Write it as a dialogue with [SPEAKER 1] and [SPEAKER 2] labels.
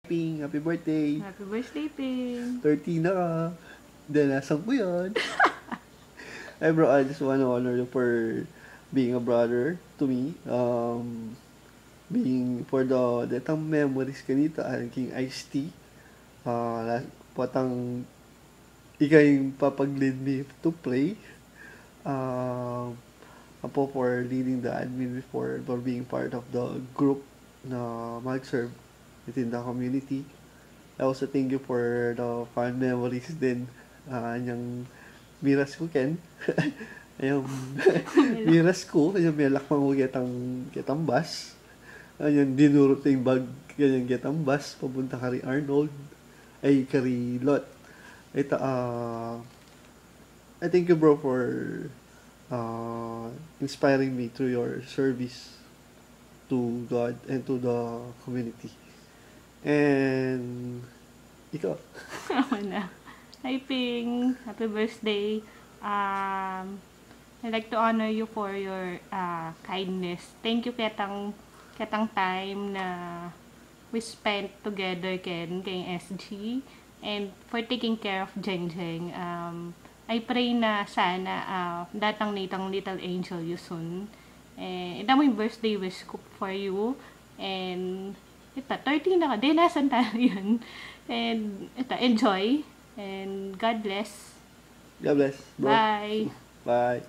[SPEAKER 1] Ping, happy birthday.
[SPEAKER 2] Happy birthday, Ping.
[SPEAKER 1] 30 na ka. Danasan ko yan. Hey bro, I just want to honor you for being a brother to me. Being for the datang memories kanita, king iced tea. Patang ikaw yung papag-lead me to play. Apo for leading the admin before, for being part of the group na mag-serve within the community. I also thank you for the fun memories din. Yung miras ko ken. Yung miras ko, yung may lakmang ko getang bus. Yung dinurot yung bag, yung getang bus, papunta ka rin Arnold. Ay, ka rin Lot. Ito, I thank you bro for inspiring me through your service to God and to the community. And ikaw.
[SPEAKER 2] Ako na. Hi, Ping. Happy birthday. I'd like to honor you for your kindness. Thank you katang time na we spent together kay SG and for taking care of Jeng Jeng. I pray na sana datang nitang little angel you soon. Ito mo yung birthday wish ko for you. And ito, 30 na ka. Di, nasan tayo yun? And ito, enjoy. And God bless.
[SPEAKER 1] God bless, bro.
[SPEAKER 2] Bye.
[SPEAKER 1] Bye.